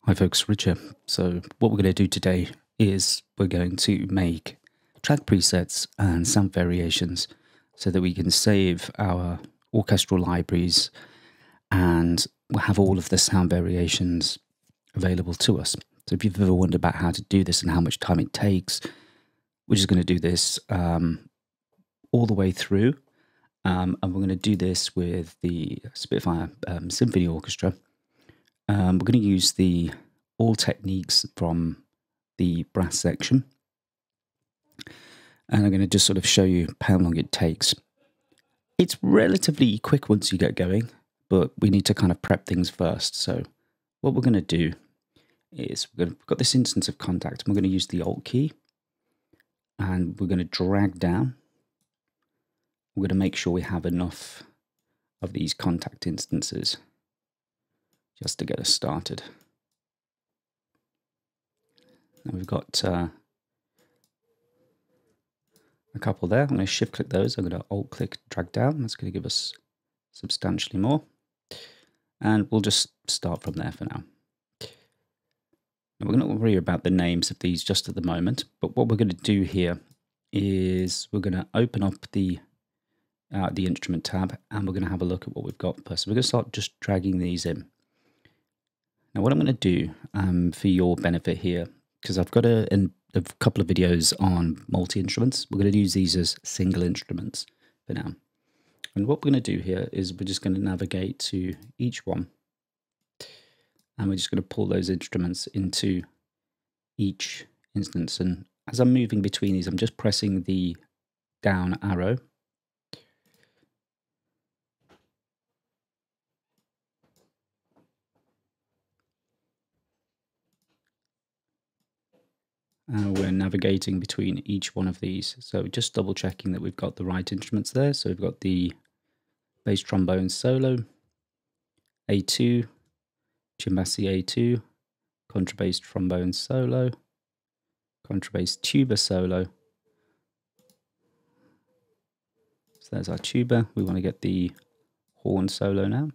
Hi folks, Richard. So what we're going to do today is we're going to make track presets and sound variations so that we can save our orchestral libraries and we'll have all of the sound variations available to us. So if you've ever wondered about how to do this and how much time it takes, we're just going to do this all the way through. And we're going to do this with the Spitfire Symphony Orchestra. We're going to use all techniques from the brass section. And I'm going to just sort of show you how long it takes. It's relatively quick once you get going, but we need to kind of prep things first. So what we're going to do is we've got this instance of Kontakt, and we're going to use the Alt key. And we're going to drag down. We're going to make sure we have enough of these Kontakt instances just to get us started. And we've got a couple there. I'm going to shift click those. I'm going to alt click, drag down. That's going to give us substantially more. And we'll just start from there for now. We're not worry about the names of these just at the moment, but what we're going to do here is we're going to open up the instrument tab, and we're going to have a look at what we've got first. So we're going to start just dragging these in. Now what I'm going to do for your benefit here, because I've got a couple of videos on multi-instruments, we're going to use these as single instruments for now. And what we're going to do here is we're just going to navigate to each one. And we're just going to pull those instruments into each instance. And as I'm moving between these, I'm just pressing the down arrow. And we're navigating between each one of these. So just double checking that we've got the right instruments there. So we've got the bass trombone solo, A2, Cimbassi A2, contrabass trombone solo, contrabass tuba solo. So there's our tuba. We want to get the horn solo now.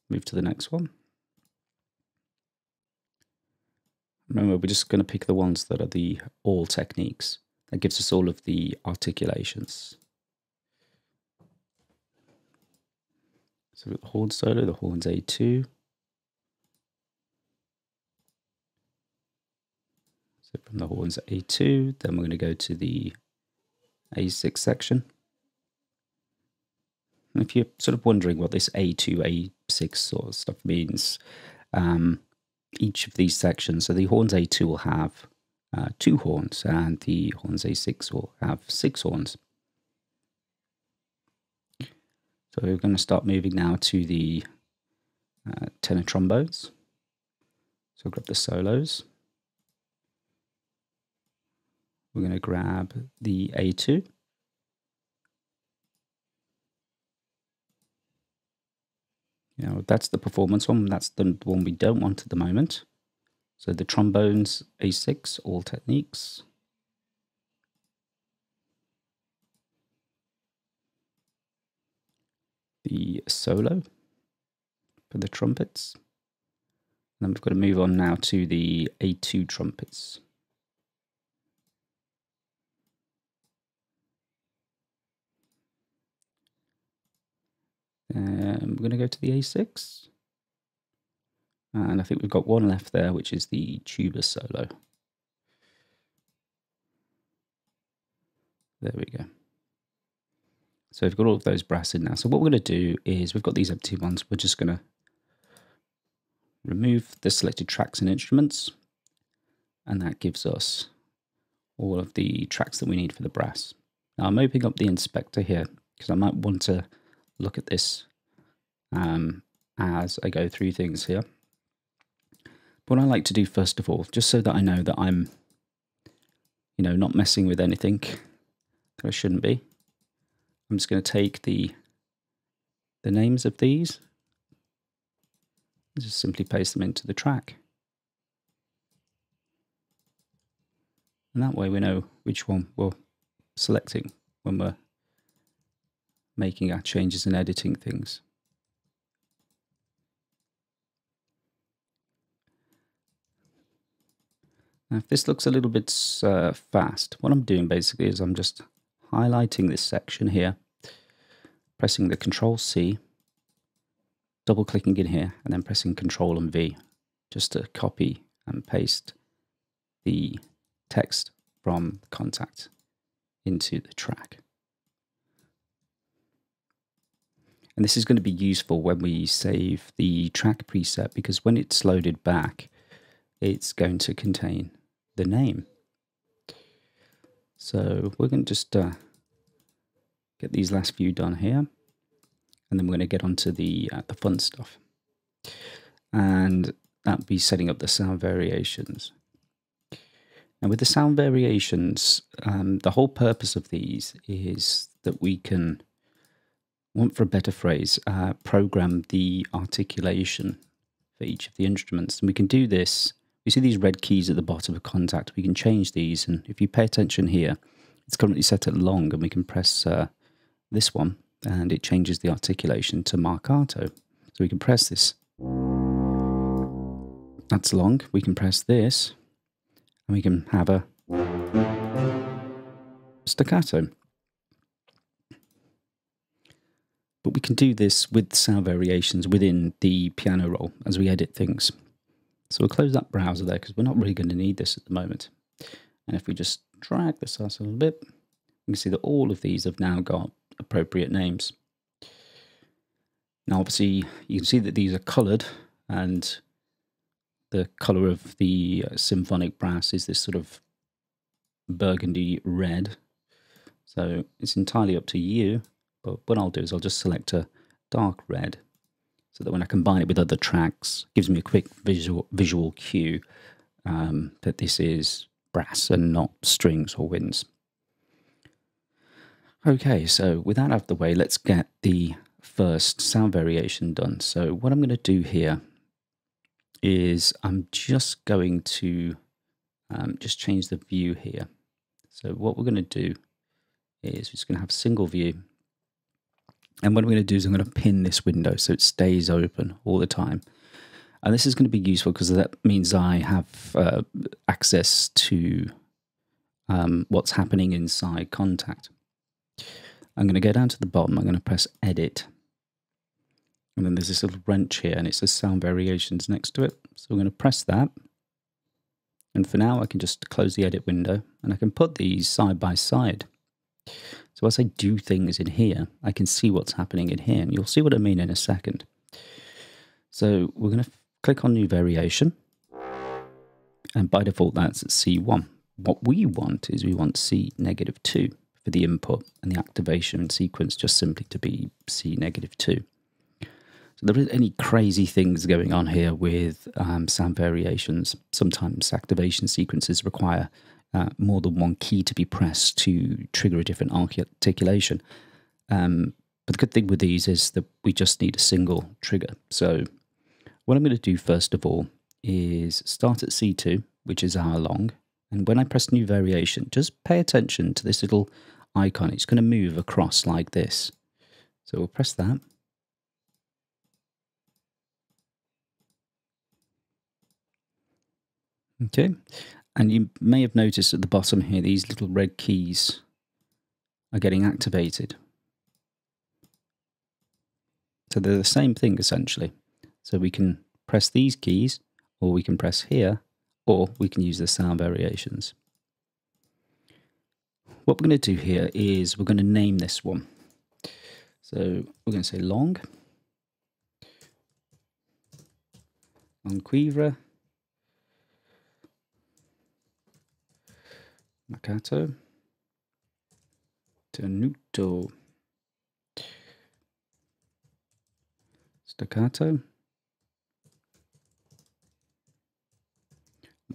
Move to the next one. Remember, we're just going to pick the ones that are the all techniques. That gives us all of the articulations. So the horn solo, the horn's A2. So from the horns A2, then we're going to go to the A6 section. And if you're sort of wondering what this A2, A6 sort of stuff means, each of these sections, so the horns A2 will have 2 horns, and the horns A6 will have 6 horns. So we're going to start moving now to the tenor trombones. So grab the solos. We're going to grab the A2. Now that's the performance one. That's the one we don't want at the moment. So the trombones A6, all techniques. The solo for the trumpets. And then we've got to move on now to the A2 trumpets. We're going to go to the A6. And I think we've got one left there, which is the tuba solo. There we go. So we've got all of those brass in now. So what we're going to do is we've got these empty ones. We're just going to remove the selected tracks and instruments. And that gives us all of the tracks that we need for the brass. Now I'm opening up the inspector here because I might want to look at this as I go through things here. But what I like to do first of all, just so that I know that I'm, not messing with anything that I shouldn't be, I'm just going to take the names of these and just simply paste them into the track. And that way we know which one we're selecting when we're making our changes and editing things. Now, if this looks a little bit fast, what I'm doing basically is I'm just highlighting this section here, pressing the Control-C, double-clicking in here, and then pressing Control and V just to copy and paste the text from contact into the track. And this is going to be useful when we save the track preset, because when it's loaded back, it's going to contain the name. So we're going to just get these last few done here, and then we're going to get onto the fun stuff. And that'll be setting up the sound variations. And with the sound variations, the whole purpose of these is that we can, want for a better phrase, program the articulation for each of the instruments. And we can do this. You see these red keys at the bottom of contact. We can change these, and if you pay attention here, it's currently set at long, and we can press this one, and it changes the articulation to marcato. So we can press this. That's long. We can press this, and we can have a staccato. But we can do this with sound variations within the piano roll as we edit things. So we'll close that browser there because we're not really going to need this at the moment. And if we just drag this out a little bit, you can see that all of these have now got appropriate names. Now obviously you can see that these are coloured, and the colour of the symphonic brass is this sort of burgundy red. So it's entirely up to you, but what I'll do is I'll just select a dark red, so that when I combine it with other tracks, it gives me a quick visual cue that this is brass and not strings or winds. Okay, so with that out of the way, let's get the first sound variation done. So what I'm going to do here is I'm just going to just change the view here. So what we're going to do is we're just going to have a single view. And what I'm going to do is I'm going to pin this window so it stays open all the time. And this is going to be useful because that means I have access to what's happening inside Kontakt. I'm going to go down to the bottom, I'm going to press Edit. And then there's this little wrench here and it says Sound Variations next to it. So I'm going to press that. And for now I can just close the edit window and I can put these side by side. So as I do things in here, I can see what's happening in here, and you'll see what I mean in a second. So we're going to click on New Variation, and by default that's at C1. What we want is we want C-2 for the input, and the activation sequence just simply to be C-2. So there isn't any crazy things going on here with sound variations. Sometimes activation sequences require more than one key to be pressed to trigger a different articulation. But the good thing with these is that we just need a single trigger. So what I'm going to do first of all is start at C2, which is our long. And when I press New Variation, just pay attention to this little icon. It's going to move across like this. So we'll press that. Okay. And you may have noticed at the bottom here, these little red keys are getting activated. So they're the same thing essentially. So we can press these keys, or we can press here, or we can use the sound variations. What we're going to do here is we're going to name this one. So we're going to say long cuivre, marcato, tenuto, staccato,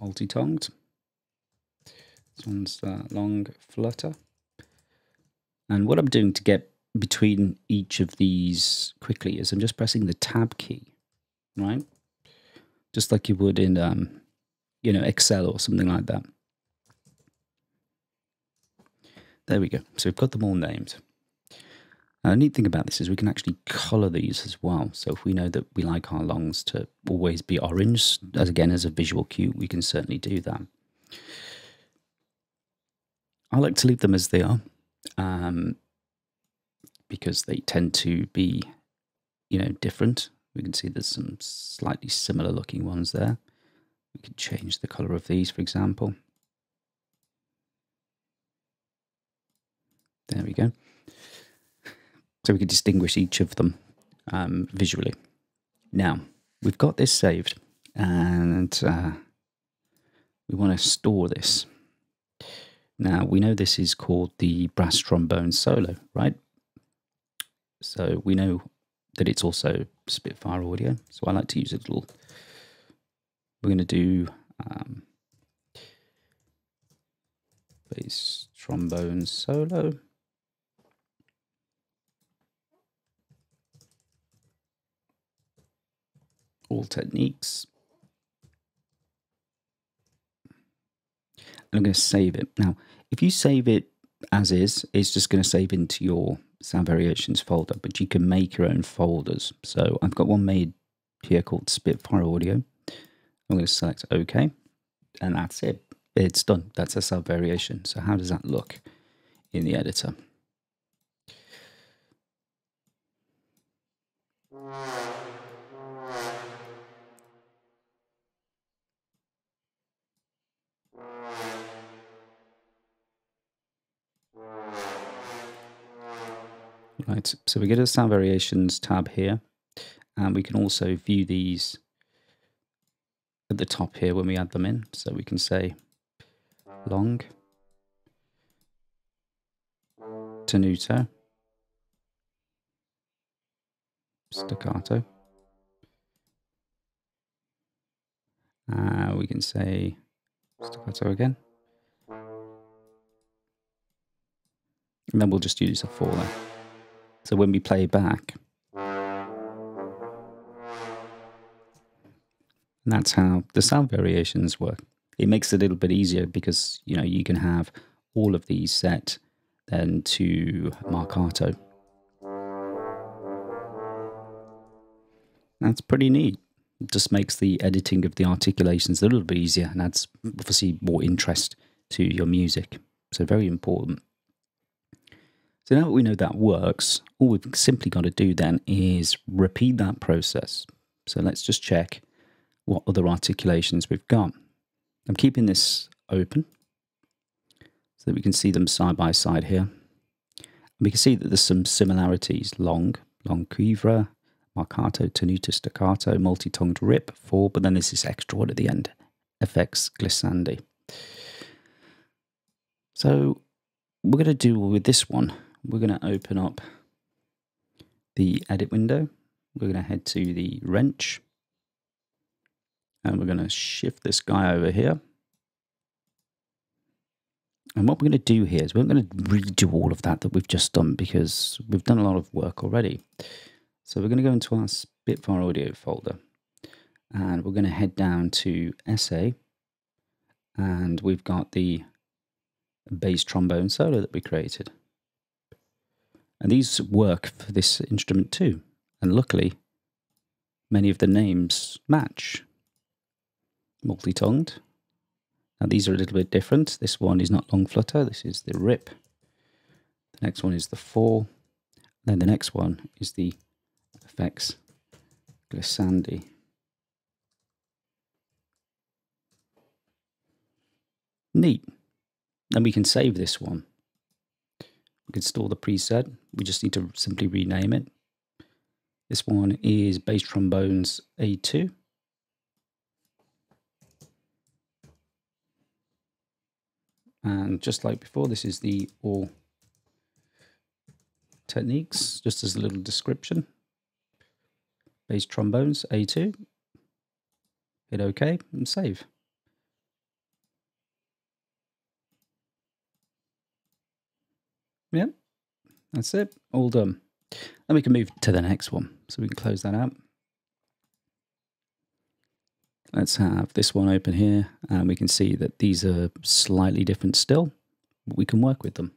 multi-tongued. This one's long flutter. And what I'm doing to get between each of these quickly is I'm just pressing the tab key, right? Just like you would in, you know, Excel or something like that. There we go. So we've got them all named. Now, the neat thing about this is we can actually colour these as well. So if we know that we like our longs to always be orange, as again as a visual cue, we can certainly do that. I like to leave them as they are, because they tend to be, different. We can see there's some slightly similar looking ones there. We could change the color of these, for example. There we go. So we could distinguish each of them visually. Now, we've got this saved, and we want to store this. Now, we know this is called the Brass Trombone Solo, right? So we know that it's also Spitfire audio. So I like to use a little... We're going to do bass trombone solo. All techniques. And I'm going to save it. Now, if you save it as is, it's just going to save into your Sound Variations folder, but you can make your own folders. So I've got one made here called Spitfire Audio. I'm going to select OK, and that's it. It's done. That's a sound variation. So how does that look in the editor? Right, so we get a Sound Variations tab here, and we can also view these at the top here when we add them in. So we can say long, tenuto, staccato. We can say staccato again. And then we'll just use a 4 there. So when we play back, and that's how the sound variations work. It makes it a little bit easier because, you can have all of these set then to marcato. That's pretty neat. It just makes the editing of the articulations a little bit easier and adds obviously more interest to your music. So very important. So now that we know that works, all we've simply got to do then is repeat that process. So let's just check what other articulations we've got. I'm keeping this open so that we can see them side by side here. And we can see that there's some similarities. Long cuivre, marcato, tenuto, staccato, multi-tongued rip, 4, but then there's this extra one at the end, FX glissandi. So we're going to do with this one, we're going to open up the edit window. We're going to head to the wrench. And we're going to shift this guy over here. And what we're going to do here is we're going to redo all of that we've just done because we've done a lot of work already. So we're going to go into our Spitfire Audio folder. And we're going to head down to SA. And we've got the bass trombone solo that we created. And these work for this instrument too. And luckily, many of the names match. Multi-tongued. Now these are a little bit different. This one is not long flutter. This is the rip. The next one is the 4. Then the next one is the FX glissandi. Neat. Then we can save this one. We can store the preset. We just need to simply rename it. This one is Bass Trombones A2. And just like before, this is the all techniques, just as a little description. Bass Trombones A2. Hit OK and save. Yep, that's it, all done. Then we can move to the next one. So we can close that out. Let's have this one open here, and we can see that these are slightly different still, but we can work with them.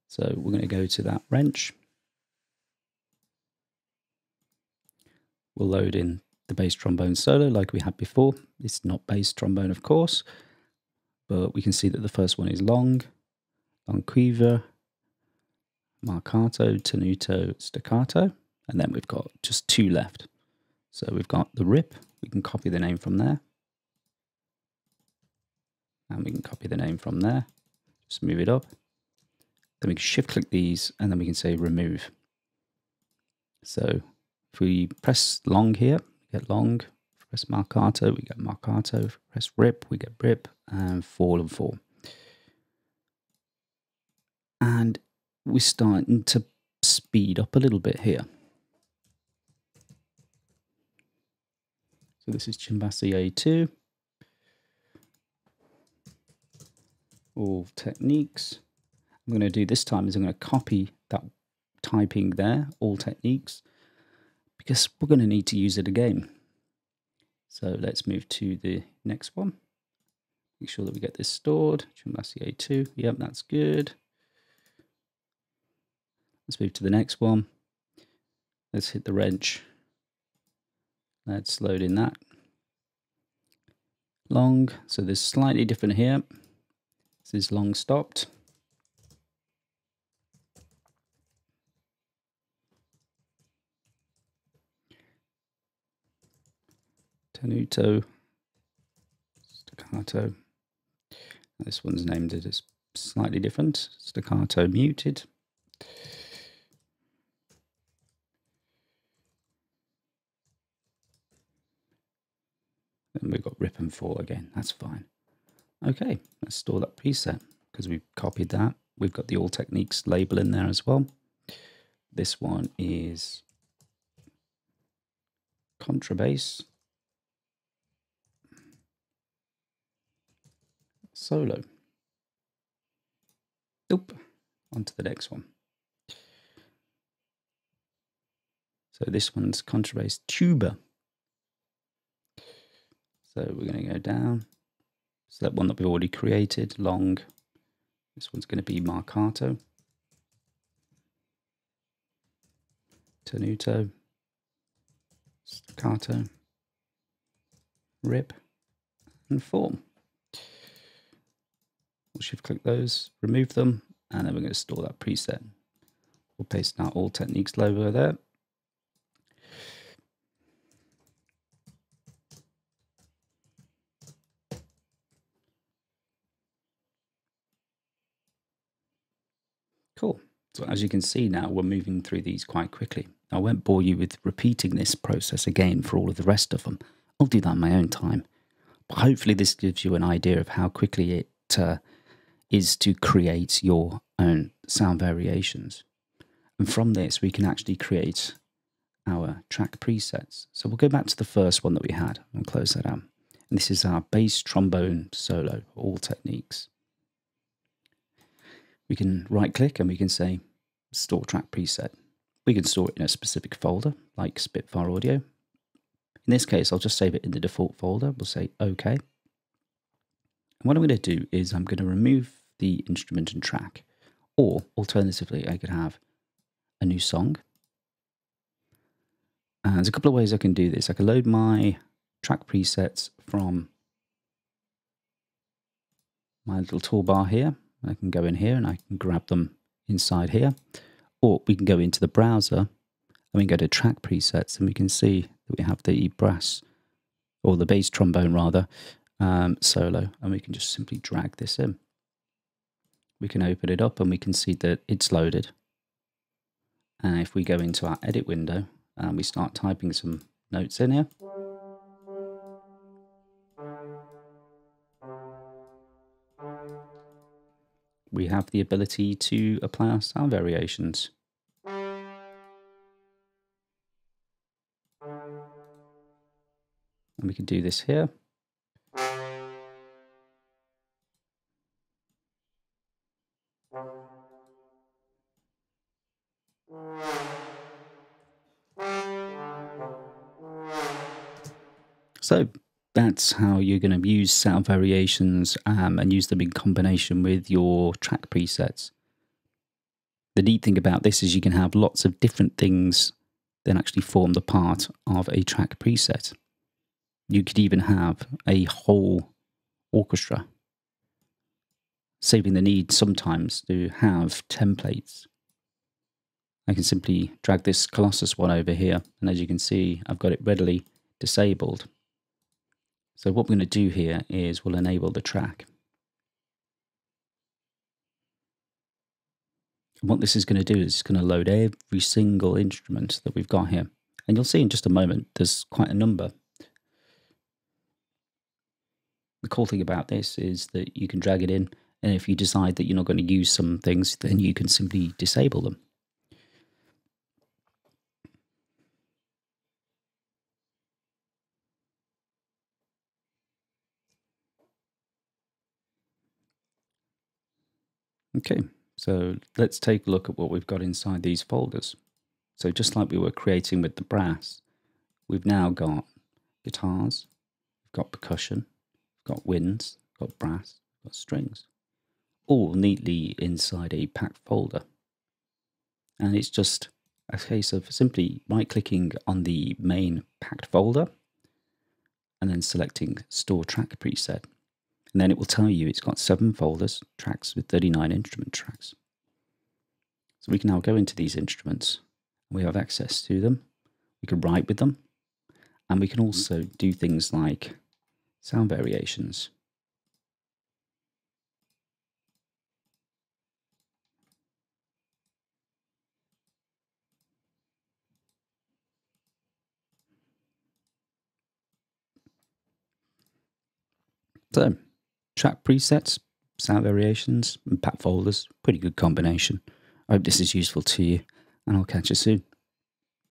So we're going to go to that wrench. We'll load in the bass trombone solo like we had before. It's not bass trombone, of course, but we can see that the first one is long, lonquiva, marcato, tenuto, staccato, and then we've got just 2 left. So we've got the rip, we can copy the name from there, and we can copy the name from there, just move it up. Then we can shift click these, and then we can say remove. So if we press long here, we get long. If we press marcato, we get marcato. If we press rip, we get rip, and fall and fall. And we're starting to speed up a little bit here. So this is Chimbassi A2. All techniques. I'm going to do this time is I'm going to copy that typing there, all techniques, because we're going to need to use it again. So let's move to the next one. Make sure that we get this stored. Chimbassi A2. Yep, that's good. Let's move to the next one. Let's hit the wrench. Let's load in that. Long. So this is slightly different here. This is long stopped. Tenuto, staccato. This one's named it as slightly different. Staccato muted. And we've got rip and fall again. That's fine. Okay, let's store that preset because we've copied that. We've got the all techniques label in there as well. This one is contrabass solo. Oop, on to the next one. So this one's contrabass tuba. So we're going to go down. So that one that we've already created, long. This one's going to be marcato, tenuto, staccato, rip, and form. We'll shift click those, remove them, and then we're going to store that preset. We'll paste our all techniques logo there. Cool. So as you can see now, we're moving through these quite quickly. I won't bore you with repeating this process again for all of the rest of them. I'll do that in my own time. But hopefully this gives you an idea of how quickly it is to create your own sound variations. And from this, we can actually create our track presets. So we'll go back to the first one that we had and close that out. And this is our bass trombone solo, all techniques. We can right click and we can say store track preset. We can store it in a specific folder like Spitfire Audio. In this case, I'll just save it in the default folder. We'll say OK. And what I'm going to do is I'm going to remove the instrument and track, or alternatively, I could have a new song. And there's a couple of ways I can do this. I can load my track presets from my little toolbar here. I can go in here and I can grab them inside here, or we can go into the browser and we can go to track presets and we can see that we have the brass, or the bass trombone rather, solo, and we can just simply drag this in. We can open it up and we can see that it's loaded. And if we go into our edit window and we start typing some notes in here, we have the ability to apply our sound variations. And we can do this here. So that's how you're going to use sound variations and use them in combination with your track presets. The neat thing about this is you can have lots of different things that actually form the part of a track preset. You could even have a whole orchestra saving the need sometimes to have templates. I can simply drag this Colossus one over here, and as you can see, I've got it readily disabled. So what we're going to do here is we'll enable the track. And what this is going to do is it's going to load every single instrument that we've got here. And you'll see in just a moment, there's quite a number. The cool thing about this is that you can drag it in, and if you decide that you're not going to use some things, then you can simply disable them. Okay, so let's take a look at what we've got inside these folders. So just like we were creating with the brass, we've now got guitars, we've got percussion, we've got winds, we've got brass, we've got strings, all neatly inside a packed folder. And it's just a case of simply right-clicking on the main packed folder and then selecting Store Track Preset. And then it will tell you it's got 7 folders, tracks with 39 instrument tracks. So we can now go into these instruments. We have access to them. We can write with them. And we can also do things like sound variations. So, track presets, sound variations, and pack folders. Pretty good combination. I hope this is useful to you, and I'll catch you soon.